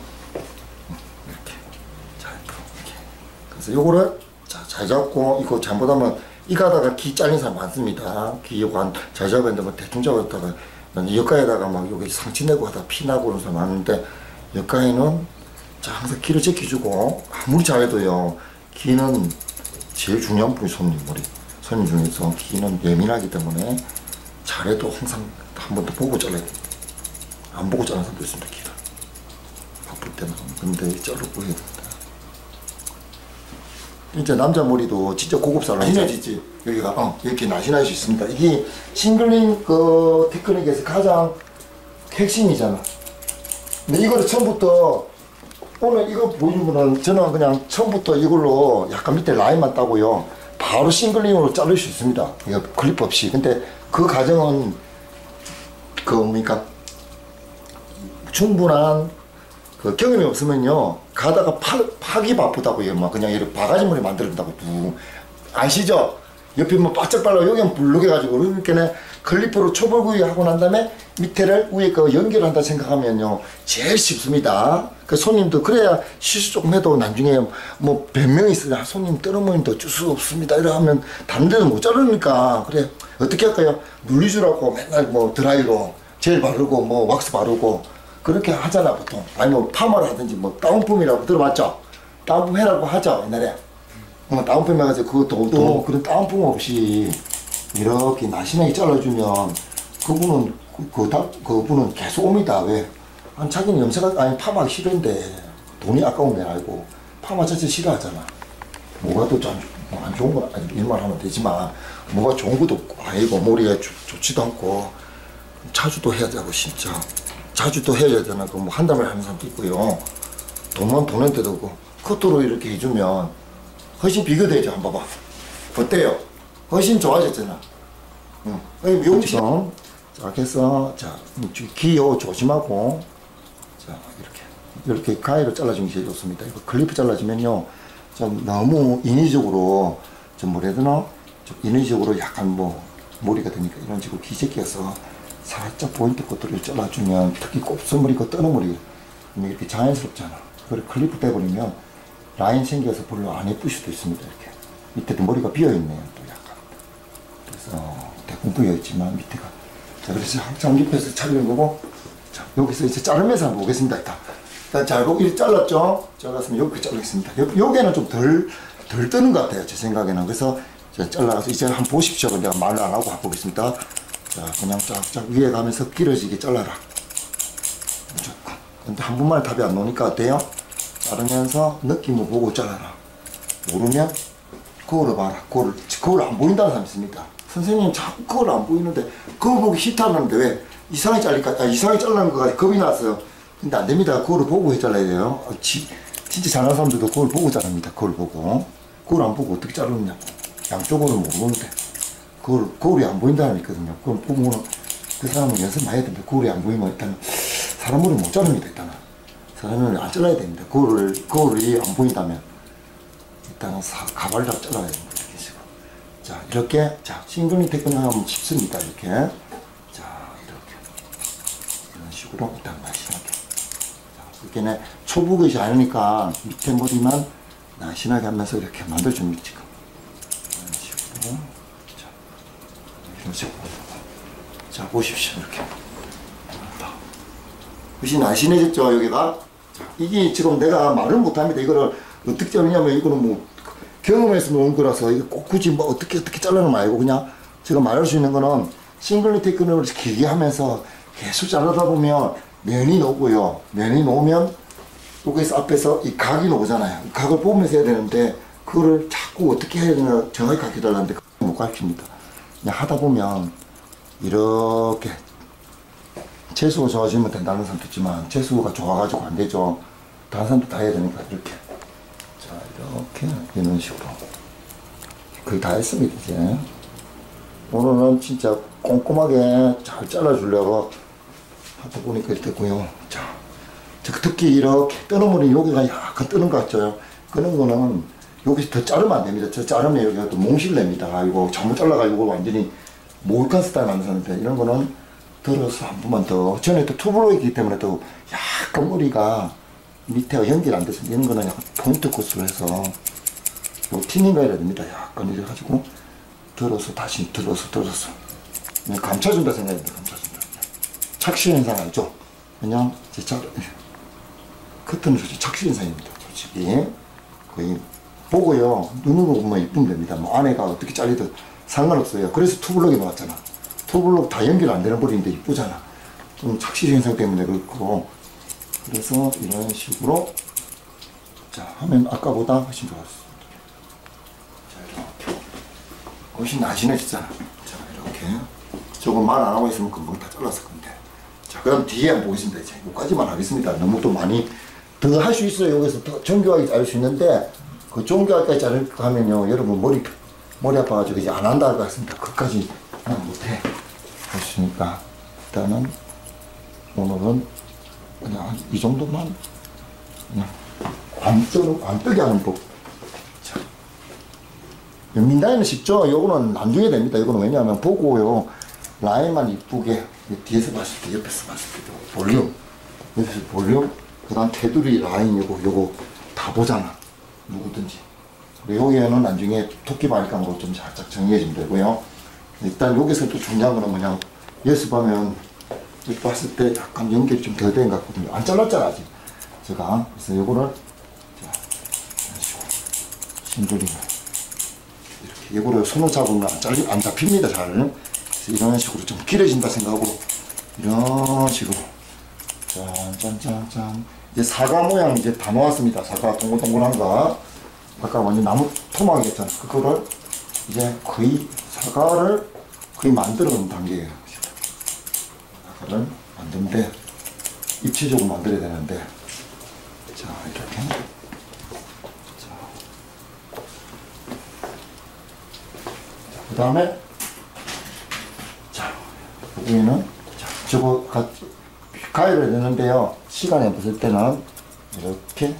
Speaker 1: 그래서 요거를 잘 잡고 이거 잘못하면 이거 하다가 기 잘린 사람 많습니다. 기 요거 잘 잡아야 되는데 뭐 대충 잡았다가 여가에다가 막 여기 상처 내고 하다가 피 나고 그런 사람 많은데 여가에는 항상 기를 지켜주고 아무리 잘해도요 기는 제일 중요한 부분이 손님 중에서 기는 예민하기 때문에 잘해도 항상 한 번 더 보고 잘라야 돼요. 안 보고 자르는 사람도 있습니다. 기를 바쁠 때는. 근데 자르고 해야 됩니다. 진짜 남자 머리도 진짜 고급살로 날씬해지지. 여기가 이렇게 날씬할 수 있습니다. 이게 싱글링 그 테크닉에서 가장 핵심이잖아. 근데 이거를 처음부터 오늘 이거 보여준 분은 저는 그냥 처음부터 이걸로 약간 밑에 라인만 따고요 바로 싱글링으로 자를 수 있습니다. 이거 클립 없이. 근데 그 과정은 충분한 그 경험이 없으면요 가다가 파기 바쁘다고요. 막 그냥 이렇게 바가지 머리 만들었다고 아시죠? 옆에 뭐 바짝 발라 여기는 불룩해가지고 그러니까 클리퍼로 초벌구이 하고 난 다음에 밑에를 위에 그 연결한다 생각하면요 제일 쉽습니다. 그 손님도 그래야 실수 조금 해도 나중에 뭐 100명이 있으면 손님 뜨는머리도 어쩔 수 없습니다 이러 하면 다른 데도 못 자르니까 그래 어떻게 할까요? 물리주라고 맨날 뭐 드라이로 젤 바르고 뭐 왁스 바르고 그렇게 하잖아 보통. 아니 뭐 파마를 하든지 뭐 다운펌이라고 들어봤죠? 다운펌 해라고 하죠 옛날에. 다운펌 해가지고 그것도 또 그런 다운펌 없이 이렇게 날씬하게 잘라주면 그분은 계속 옵니다. 왜? 자기는 염색을 아니 파마가 싫은데 돈이 아까운 게 알고 파마 자체 싫어하잖아. 뭐가 또 안 좋은 건 아니 일만 하면 되지만 뭐가 좋은 것도 아니고 머리가 좋지도 않고 자주도 해야 되고 진짜. 자주도 해야 되잖아. 그 뭐 한 달에 하는 사람도 있고요. 돈만 보낸데도 없고 커트로 이렇게 해주면 훨씬 비교되죠. 한번 봐봐. 어때요? 훨씬 좋아졌잖아. 미용지점. 자, 그래서, 자, 기요 조심하고, 자, 이렇게 가위로 잘라주는 게 제일 좋습니다. 이거 클리프 잘라주면요, 좀 너무 인위적으로, 좀 뭐라 해야 되나? 좀 인위적으로 약간 뭐, 머리가 되니까 이런 식으로 기재끼어서 살짝 포인트 것들을 잘라주면, 특히 곱슬머리고 뜨는 머리, 이렇게 자연스럽잖아. 그걸 클리프 빼버리면, 라인 생겨서 별로 안 예쁠 수도 있습니다. 이렇게. 밑에도 머리가 비어있네요, 또 약간. 그래서, 대충 비어있지만, 밑에가. 자, 그래서 항상 옆에서 차리는 거고, 자, 여기서 이제 자르면서 한번 보겠습니다. 일단 자, 이렇게 잘랐죠? 잘랐으면 이렇게 자르겠습니다. 여기는 좀 덜 뜨는 것 같아요. 제 생각에는. 그래서 제가 잘라서 이제 한번 보십시오. 내가 말을 안 하고 가보겠습니다. 자, 그냥 쫙쫙 위에 가면서 길어지게 잘라라. 무조건. 근데 한 번만에 답이 안 나오니까 어때요? 자르면서 느낌을 보고 잘라라. 모르면 거울을 봐라. 거울 안 보인다는 사람이 있습니다. 선생님 자꾸 거울 안 보이는데 거울 보기 싫다는데 왜 이상하게 이상하게 잘라는 거가 겁이 났어요. 근데 안 됩니다. 거울을 보고 잘라야 돼요. 진짜 잘하는 사람들도 거울 보고 자릅니다. 거울 보고. 거울 안 보고 어떻게 자르느냐고. 양쪽으로 모르는데 거울이 안 보인다는 사람이 있거든요. 그걸 보면 그 사람은 연습 많이 해야 됩니다. 거울이 안 보이면 일단 사람 머리 못 자릅니다. 일단은 사람은 안 잘라야 됩니다. 거울이 안 보인다면 일단은 가발이라도 잘라야 됩니다. 이렇게 식으로. 자, 이렇게, 자, 싱글링 테크닉 하면 쉽습니다. 이렇게. 자, 이렇게. 이런 식으로 일단 날씬하게. 자, 그렇게 초보것이 아니니까 밑에 머리만 날씬하게 하면서 이렇게 만들어줍니다. 지금. 이런 식으로. 자, 이런 식으로. 자, 보십시오. 이렇게. 훨씬 날씬해졌죠, 여기가? 자, 이게 지금 내가 말을 못합니다. 이거를 어떻게 자르냐면, 이거는 뭐, 경험에서 놓은 거라서, 이거 꼭 굳이 뭐 어떻게 자르는 말고, 그냥 제가 말할 수 있는 거는 싱글링 테크닉을 길게 하면서 계속 자르다 보면 면이 나오고요. 면이 나오면, 여기서 앞에서 이 각이 나오잖아요. 이 각을 보면서 해야 되는데, 그거를 자꾸 어떻게 해야 되나 정확히 가르쳐 달라는데, 그걸 못 가르칩니다. 그냥 하다 보면, 이렇게, 재수가 좋아지면 된다는 사람도 있지만 재수가 좋아가지고 안 되죠. 다른 사람도 다 해야 되니까 이렇게. 자, 이렇게 이런 식으로 거의 다 했습니다. 이제 오늘은 진짜 꼼꼼하게 잘 잘라주려고 하다 보니까 이렇게 됐고요. 자, 특히 이렇게 뜨는 머리 여기가 약간 뜨는 것 같죠. 그런 거는 여기서 더 자르면 안 됩니다. 저 자르면 여기가 또 몽실 냅니다. 이거 잘못 잘라가지고 완전히 몰칸 스타일 만드는데 이런 거는 들어서 한 번만 더. 전에 또 투블럭이기 때문에 또 약간 머리가 밑에가 연결 안 돼서 이런 거는 약간 포인트 코스로 해서 요 티닝가 해야 됩니다. 약간 이래가지고 들어서 다시 들어서 그냥 감춰준다 생각입니다. 감춰준다. 착시 현상 알죠? 그냥 제 커튼은 솔직히 착시 현상입니다. 솔직히 거의 보고요. 눈으로 보면 이쁘면 됩니다. 뭐 안에가 어떻게 잘리든 상관없어요. 그래서 투블럭이 나왔잖아. 투블럭 다 연결 안 되는 머리인데 이쁘잖아. 좀 착시 현상 때문에 그렇고. 그래서 이런 식으로 자 하면 아까보다 훨씬 좋았습니다. 자, 이렇게 훨씬 날씬해졌잖아. 자, 이렇게 조금 말 안 하고 있으면 금방 다 잘랐을 건데. 자, 그럼 뒤에 한번 보겠습니다. 이제 여기까지만 하겠습니다. 너무 또 많이 더 할 수 있어요. 여기서 더 정교하게 자를 수 있는데 그 정교하게 자를까 하면요, 여러분 머리 아파가지고 이제 안 한다 할 것 같습니다. 그까지 그냥 못해. 그렇으니까 일단은 오늘은 그냥 이 정도만 그냥 안 뜨게 하는 법. 자, 연민다이는 쉽죠. 요거는 나중에 됩니다. 이거는 왜냐하면 보고요 라인만 이쁘게 뒤에서 봤을 때 옆에서 봤을 때 볼륨, 옆에서 볼륨, 그 다음 테두리 라인 요거 다 보잖아. 누구든지. 여기에는 나중에 토끼 바리깡으로 좀 살짝 정리해주면 되고요. 일단 여기서 또 중요한 거는 뭐냐, 연습하면 이렇게 봤을 때 약간 연결이 좀 덜 된 것 같거든요. 안 잘랐잖아 아직 제가. 그래서 요거를 자, 이런 식으로 싱글링을 이렇게 요거를 손을 잡으면 안 잡힙니다 잘. 그래서 이런 식으로 좀 길어진다 생각하고 이런 식으로 짠짠짠짠. 이제 사과 모양 이제 다 나왔습니다. 사과 동글동글한 거. 아까 완전 나무 토막이 했잖아. 그거를 이제 거의 사과를 거의 만들어 놓은 단계예요. 사과를 만드는데 입체적으로 만들어야 되는데, 자 이렇게 그 다음에 위에는 자, 저거 가위를 넣는데요. 시간이 없을 때는 이렇게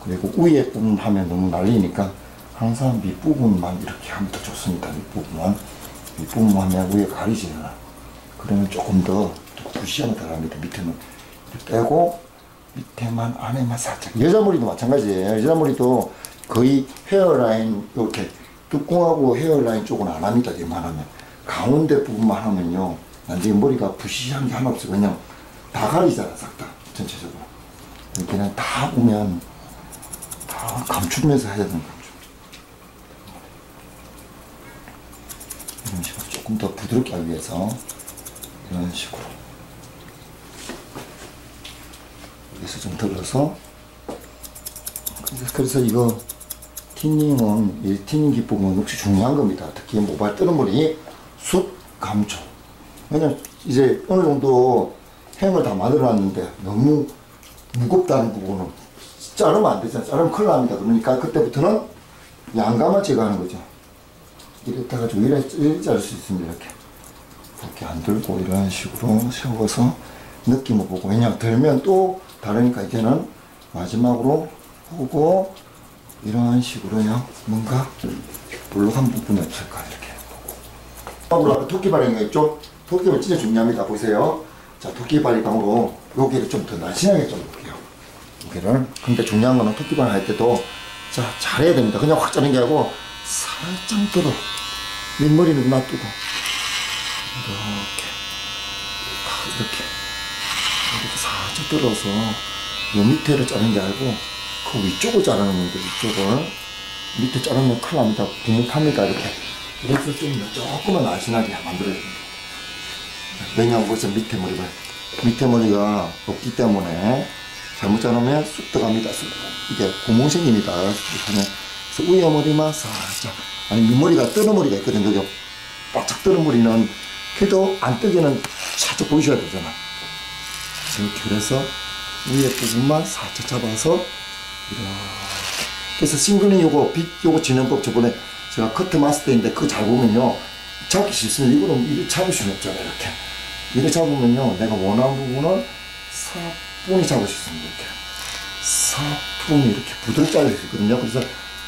Speaker 1: 그리고 위에 부분 하면 너무 날리니까 항상 밑부분만 이렇게 하면 더 좋습니다. 밑부분만 하면 위에 가리지 않아. 그러면 조금 더 부시함이 덜합니다. 밑에는 이렇게 빼고 밑에만 안에만 살짝. 여자 머리도 마찬가지예요. 여자 머리도 거의 헤어라인 이렇게 뚜껑하고 헤어라인 쪽은 안 합니다. 이만하면 가운데 부분만 하면요 나중에 머리가 부시한 게 하나 없어요. 그냥 다 가리잖아. 싹 다 전체적으로. 이렇게는 다 보면 다 감추면서 해야 되는 감추. 이런 식으로 조금 더 부드럽게 하기 위해서 이런 식으로 여기서 좀 들어서 그래서 이거 티닝은 이 티닝 기법은 역시 중요한 겁니다. 특히 모발 뜨는 머리 숱 감초. 왜냐면 이제 어느 정도 행을 다 만들어 놨는데 너무 무겁다는 부분은 자르면 안 되잖아요. 자르면 큰일 납니다. 그러니까 그때부터는 양감을 제거하는 거죠. 이렇게 해가지고 이렇게 자를 수 있습니다. 이렇게 안 들고 이런 식으로 세워서 느낌을 보고. 왜냐 들면 또 다르니까 이제는 마지막으로 보고 이런 식으로요. 뭔가 볼록한 부분이 없을까 이렇게 보고. 토끼발이 있죠? 토끼발 진짜 중요합니다. 보세요. 자, 토끼발이방으로 여기를 좀 더 날씬하게 좀 볼게요. 여기를. 근데 중요한 거는 토끼발 할 때도 자 잘해야 됩니다. 그냥 확 자르는 게 아니고 살짝 들어. 밑머리는 놔두고 이렇게 살짝 들어서 요 밑에를 자르는 게 아니고 그 위쪽을 자르는 건데 위쪽을 밑에 자르면 큰일 납니다. 부뭇합니다. 이렇게. 그래서 좀 조금만 날씬하게 만들어야 됩니다. 왜냐하면 벌써 밑에 머리가 없기 때문에 잘못 자르면 쑥 들어갑니다. 쑥. 이게 구멍 생깁니다. 그래서 위에 머리만 살짝. 아니 밑머리가 뜨는 머리가 있거든요. 여기 바짝 뜨는 머리는 해도 안 뜨기는 살짝 보이셔야 되잖아. 이렇게. 그래서 위에 부분만 살짝 잡아서 이렇게. 그래서 싱글링 요거 진행법 저번에 제가 커트 마스터인데 그거 잘 보면요 잡기 쉽습니다. 이거는 이렇게 잡을 수는 없잖아요. 이렇게 잡으면요 내가 원하는 부분은 사뿐히 잡을 수 있습니다. 이렇게 사뿐히 이렇게 부드럽게 잘릴 수 있거든요. 그래서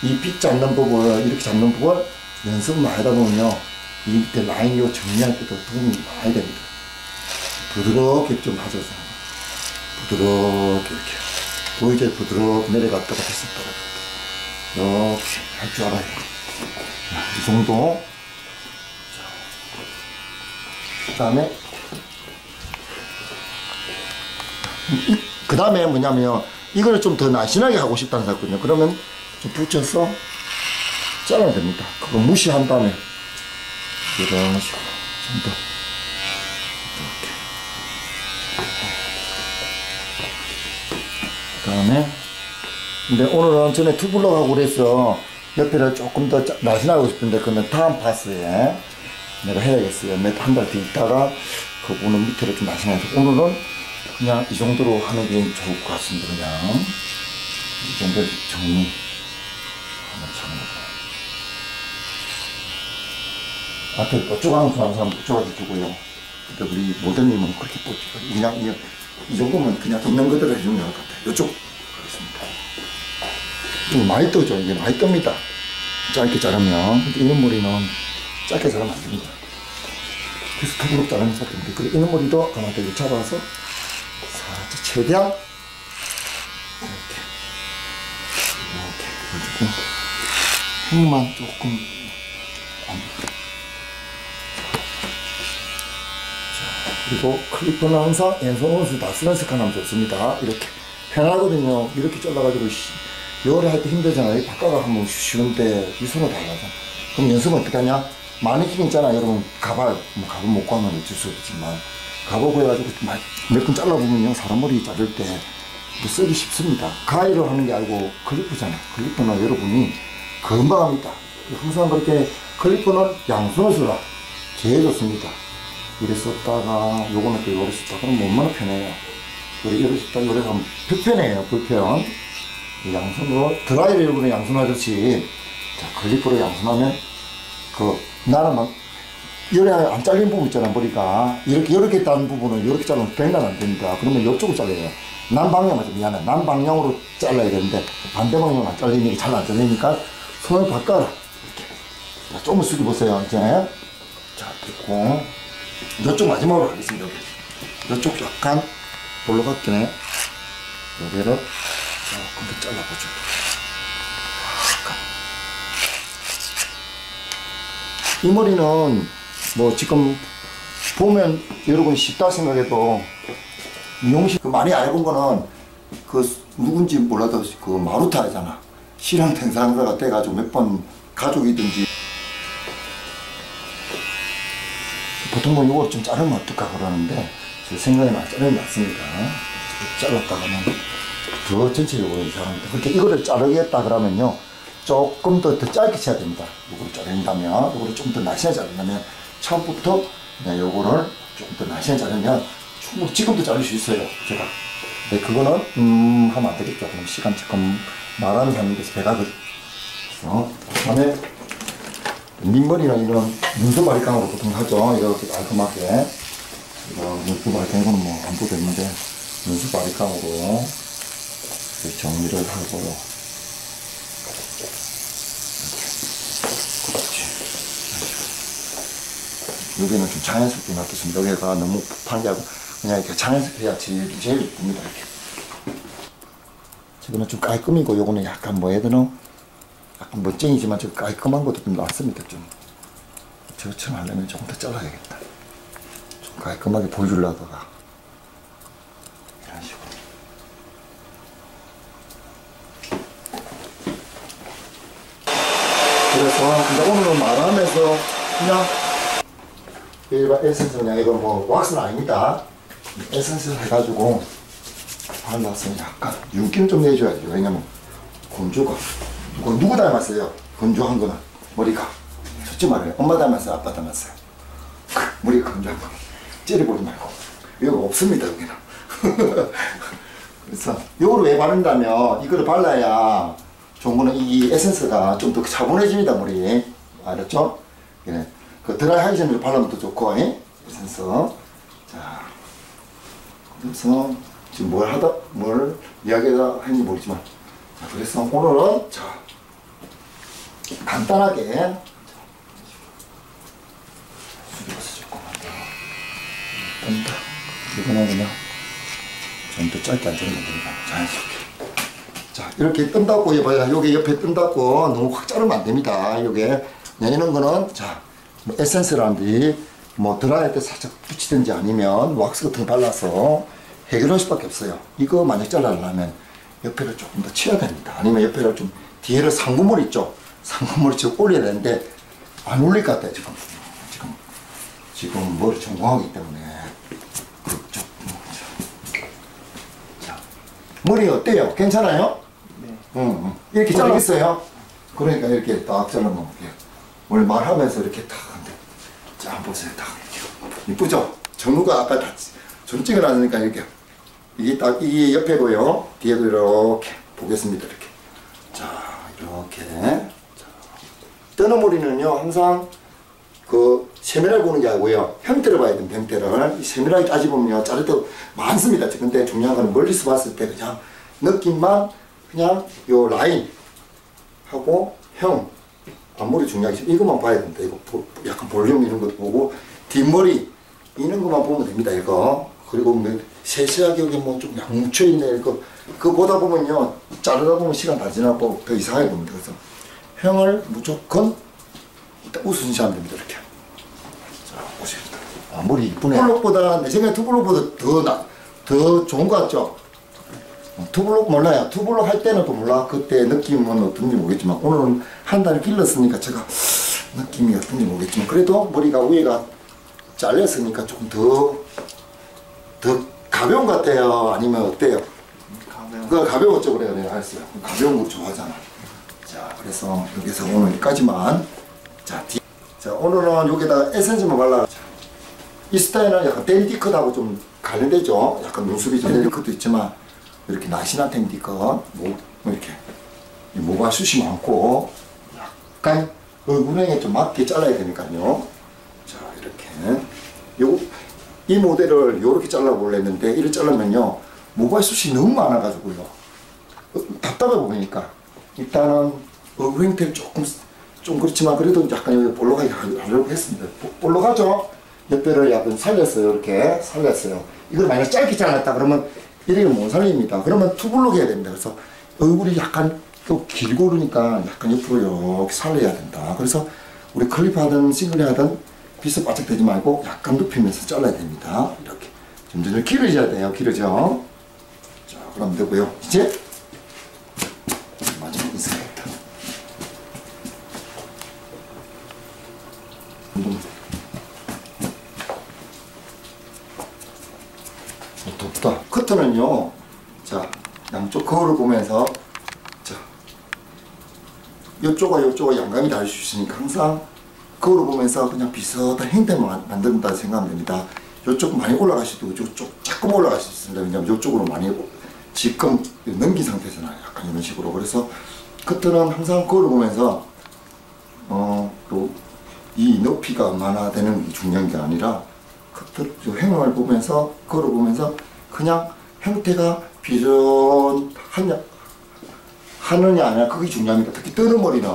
Speaker 1: 이 빗 잡는 법을 이렇게 잡는 법을 연습 많이 하다 보면요 이 밑에 라인 요 정리할 때도 도움이 많이 됩니다. 부드럽게 좀 하셔서 부드럽게 이렇게 보이게 부드럽게 내려갔다가 다시 떨어졌다 이렇게 할 줄 알아요. 이 정도. 그 다음에 뭐냐면 이거를 좀 더 날씬하게 하고 싶다는 사람거든요. 그러면 좀 붙여서 잘라야 됩니다. 그거 무시한 다음에 이런 식으로 좀 더 이렇게. 그 다음에 근데 오늘은 전에 투블럭하고 그래서 옆에를 조금 더 날씬하게 하고 싶은데 그러면 다음 파스에 내가 해야겠어요. 몇 한 달 뒤 있다가 그거는 밑에를 좀 날씬하게. 오늘은 그냥 이 정도로 하는 게 좋을 것 같습니다. 그냥 이 정도 정리 하면 참. 앞에 뽀쪽하는 사람 뽀쪽하게 두고요. 근데 우리 모델님은 그렇게 뽀쪽 그냥 이 정도면 그냥 있는 그대로 해주면 될 것 같아요. 이쪽 하겠습니다. 좀 많이 떠죠. 이게 많이 뜹니다. 짧게 자르면. 근데 이런 머리는 짧게 자르면 안 됩니다. 그래서 투블럭 자르면서 됩니다. 그리고 이런 머리도 가만히 잡아서 살짝 최대한 이렇게 해가지고 흙만 조금 그리고 클리퍼는 항상 왼손으로 다 쓰는 습관 하면 좋습니다. 이렇게 편하거든요. 이렇게 잘라가지고 요리 할 때 힘들잖아요. 바꿔가 하면 쉬운데 이 손으로 다 하잖아. 그럼 연습은 어떻게 하냐? 마네킹 있잖아. 여러분 가발 못 구하면 어쩔 수 없지만 가발 구해가지고 몇 번 잘라보면요 사람 머리 자를 때 쓰기 쉽습니다. 가위로 하는 게 아니고 클리퍼잖아. 클리퍼는 여러분이 금방 합니다. 항상 그렇게 클리퍼는 양손을 쓰라. 제일 좋습니다. 이래 썼다가 요거는 또 요래 썼다가 그럼 얼마나 편해요. 요래 썼다가 요래 하면 불편해요. 불편. 양손으로 드라이를 여러분은 양손하듯이 자 클리퍼로 양손하면 나는 막 열에 안 잘린 부분 있잖아, 머리가. 이렇게 딴 부분은 이렇게 자르면 백날 안 됩니다. 그러면 이쪽을 잘라요. 남방향 맞아, 미안해. 남방향으로 잘라야 되는데, 반대 방향으로 안 잘리니까, 잘 안 잘리니까, 손을 바꿔라. 이렇게. 자, 조금 숙여보세요, 이제. 자, 됐고. 이쪽 마지막으로 가겠습니다, 여기. 이쪽 약간 볼록하게. 여기를 조금 더 잘라보죠. 이 머리는 뭐 지금 보면 여러분 쉽다 생각해도 미용실 그 많이 알고 본 거는 그 누군지 몰라도 그 마루타잖아. 실형 생산자가 돼가지고 몇 번 가족이든지 보통 뭐 이거 좀 자르면 어떨까 그러는데 제 생각에는 자르면 맞습니다. 잘랐다가는 더 전체적으로 이상합니다. 그렇게 이거를 자르겠다 그러면요 조금 더 짧게 쳐야 됩니다. 이걸 자른다면 이거를 좀 더 날씬하게 자른다면 처음부터 네, 요거를 조금 더 날씬하게 자르면 충분히 지금도 자를 수 있어요 제가. 네, 그거는 하면 안 되겠죠. 그럼 시간 조금 말하는 사람에서 배가 그다음에 민머리는 이런 눈썹 바리깡으로 보통 하죠. 이렇게 깔끔하게 눈썹 바리깡 이거는 뭐 안 보도 있는데 눈썹 바리깡으로 정리를 하고 여기는 좀 자연스럽게 놔뒀습니다. 여기가 너무 판기하고 그냥 이렇게 자연스럽게 해야 제일 이쁩니다. 이렇게. 저거는 좀 깔끔이고 요거는 약간 뭐 해야 되나? 약간 멋쟁이지만 저 깔끔한 것도 좀 낫습니다. 좀 저처럼 하려면 조금 더 잘라야겠다. 좀 깔끔하게 보여주려다가 이런 식으로. 그래서 근데 오늘은 말하면서 그냥 일반 에센스 그냥 이거 뭐 왁스는 아닙니다. 에센스를 해가지고 발라서 약간 윤기를 좀 내줘야죠. 왜냐면 건조가 누구 닮았어요? 건조한 거는 머리가 솔직히 말해요. 엄마 닮았어요? 아빠 닮았어요? 머리가 건조한 거 찌르버리지 말고 이거 없습니다 여기는. 그래서 이거를 왜 바른다면 이거를 발라야 좋은 거는 이 에센스가 좀 더 차분해집니다 머리. 알았죠? 예. 그 드라이 하기 전에 바르면 더 좋고, 에센스. 자, 그래서 지금 뭘 이야기하다 했는지 모르지만, 자, 그래서 오늘은, 자, 간단하게, 수줍어서 조금만 더, 뜬다. 이거는 그냥, 좀 더 짧게 안 자르면 됩니다. 자연스럽게. 자, 이렇게 뜬다고 해봐야, 여기 옆에 뜬다고 너무 확 자르면 안 됩니다. 요게, 이런 거는, 자, 뭐 에센스라든지 뭐 드라이할 때 살짝 붙이든지 아니면 왁스 같은 거 발라서 해결할 수밖에 없어요. 이거 만약 잘라려면 옆에를 조금 더 치워야 됩니다. 아니면 옆에를 좀 뒤에를 상고머리 있죠. 상고머리 좀 올려야 되는데 안 올릴 것 같아요. 지금 머리 전공하기 때문에 그쪽. 자, 머리 어때요? 괜찮아요?
Speaker 2: 네.
Speaker 1: 이렇게 자르겠어요? 그러니까 이렇게 딱 자르면 원래 말하면서 이렇게 딱 한데 자 한번 보세요. 딱 이렇게 이쁘죠? 정루가 아까 다 전 찍어놨으니까 이렇게 이게 딱 이게 옆에고요 뒤에도 이렇게 보겠습니다. 이렇게 자 이렇게 자, 뜨는 머리는요 항상 그 세밀하게 보는 게 아니고요 형태를 봐야 됩니다. 형태를 세밀하게 따지보면요 자를 때 많습니다. 근데 중요한 거는 멀리서 봤을 때 그냥 느낌만 그냥 요 라인 하고 형 앞머리 중요하지. 이것만 봐야 된다. 이거 약간 볼륨 이런 것도 보고 뒷머리 이런 것만 보면 됩니다. 이거 그리고 뭐 세세하게 여기 뭐 좀 약 묻혀 있네. 이거 그거 보다 보면요 자르다 보면 시간 다 지나고 더 이상하게 봅니다. 그래서 형을 무조건 일단 우선시하면 됩니다. 이렇게 자 보십시다. 아, 머리 이쁘네. 투블록보다 내 생각에 투블록보다 더 좋은 것 같죠? 투블록 몰라요. 투블록 할 때는 또 몰라. 그때 느낌은 어떤지 모르겠지만 오늘은 한 달 길렀으니까 제가 느낌이 어떤지 모르겠지만 그래도 머리가 위에가 잘렸으니까 조금 더 가벼운 것 같아요? 아니면 어때요? 가벼웠죠? 그래요. 내가 알았어요. 가벼운 거 좋아하잖아. 자, 그래서 여기서 오늘 여기까지만. 자, 오늘은 여기다가 에센스만 발라. 자, 이 스타일은 약간 댄디컷하고 좀 관련되죠? 약간 눈썹이 좀 댄디컷도 있지만 이렇게 날씬한 댄디컷, 뭐 이렇게 모가 숱이 많고 약간 얼굴형에 좀 맞게 잘라야 되니까요. 자, 이렇게. 이 모델을 이렇게 잘라보려 했는데 이를 자르면요 모발 숱이 너무 많아가지고요 답답해 보이니까 일단은 얼굴 형태를 좀 그렇지만 그래도 약간 여기 볼록하게 하려고 했습니다. 볼록하죠? 옆에를 약간 살렸어요. 이렇게 살렸어요. 이걸 만약 짧게 잘랐다 그러면 이렇게 못 살립니다. 그러면 투블록 해야 됩니다. 그래서 얼굴이 약간 또 길고 그러니까 약간 옆으로 이렇게 살려야 된다. 그래서 우리 클리프 하든 싱글리 하든 빗을 바짝 대지 말고 약간 눕히면서 잘라야 됩니다. 이렇게 점점 길어져야 돼요. 길어져. 자, 그럼 되고요. 이제 마지막 인사했다. 덥다. 커트는요, 자, 양쪽 거울을 보면서, 자, 이쪽과 이쪽과 양감이 다를 수 있으니까 항상 거울을 보면서 그냥 비슷한 형태만 만든다 생각하면 됩니다. 이쪽 많이 올라갈 수도 있고, 이쪽 조금 올라갈 수 있습니다. 왜냐면 이쪽으로 많이 지금 넘긴 상태잖아요. 약간 이런 식으로. 그래서 커트는 항상 거울을 보면서, 또 이 높이가 얼마나 되는 게 중요한 게 아니라, 커트 행을 보면서 거울을 보면서 그냥 형태가 비슷하냐 하느냐 아니냐 그게 중요합니다. 특히 뜨는 머리는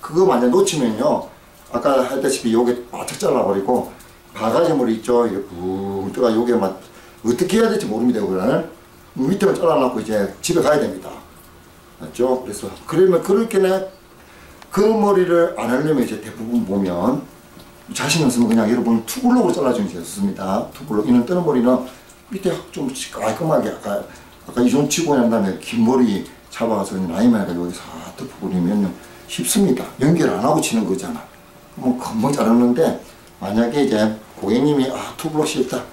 Speaker 1: 그거 만약 놓치면요 아까 했다시피 요게 바짝 잘라버리고 바가지 머리 있죠 이게 붕 뜨가 요게 막 어떻게 해야 될지 모릅니다. 그걸 밑에만 잘라놓고 이제 집에 가야 됩니다. 맞죠? 그래서 그러면 그렇게는 그 머리를 안 하려면 이제 대부분 보면 자신 없으면 그냥 여러분 투블록으로 잘라주는 게 좋습니다. 투블록. 이는 뜨는 머리는 밑에 좀 깔끔하게 아까 이종 치고 난 다음에 긴 머리 잡아서 라인만 해가지고 여기서 덮어버리면 쉽습니다. 연결 안 하고 치는 거잖아. 뭐 금방 자르는데 만약에 이제 고객님이 투블록 싫다.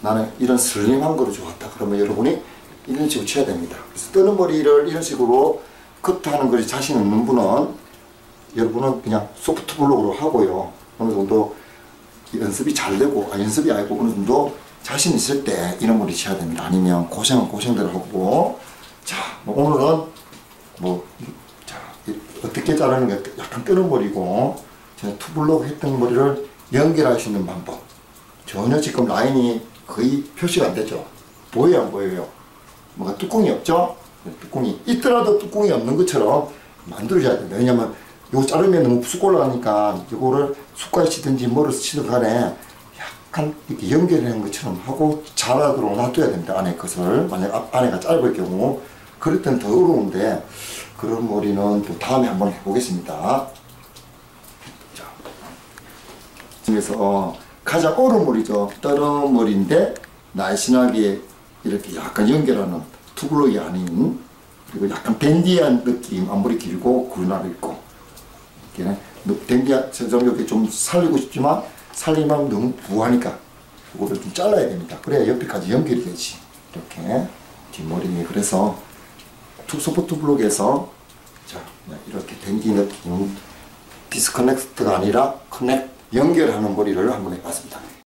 Speaker 1: 나는 이런 슬림한 거로 좋았다. 그러면 여러분이 이런 식으로 쳐야 됩니다. 그래서 뜨는 머리를 이런 식으로 커트하는 것이 자신 없는 분은 여러분은 그냥 소프트 블록으로 하고요. 어느 정도 연습이 잘 되고, 연습이 아니고 어느 정도 자신 있을 때 이런 머리 쳐야 됩니다. 아니면 고생은 고생대로 하고. 자, 오늘은 자, 어떻게 자르는 게 약간 뜨는 머리고, 제가 투블록 했던 머리를 연결할 수 있는 방법. 전혀 지금 라인이 거의 표시가 안 되죠. 보여요, 안 보여요? 뭐가 뚜껑이 없죠? 뚜껑이 있더라도 뚜껑이 없는 것처럼 만들어줘야 됩니다. 왜냐면 이거 자르면 너무 쑥 올라가니까 이거를 숟가락 치든지 뭐를 치든 간에 약간 이렇게 연결하는 것처럼 하고 자라도록 놔둬야 됩니다. 안에 것을. 만약 안에가 짧을 경우 그럴 때는 더 어려운데 그런 머리는 또 다음에 한번 해보겠습니다. 자, 그래서 가장 어려운 머리죠. 떠는 머리인데 날씬하게 이렇게 약간 연결하는 투블록이 아닌 그리고 약간 댄디한 느낌. 앞머리 길고 굴날 있고 댄디한 이렇게 좀 살리고 싶지만 살리면 너무 부하니까 이거를 좀 잘라야 됩니다. 그래야 옆에까지 연결이 되지. 이렇게 뒷머리. 그래서 소프트 블록에서 자 이렇게 댄디 느낌 디스커넥트가 아니라 커넥 연결하는 머리를 한번 해봤습니다.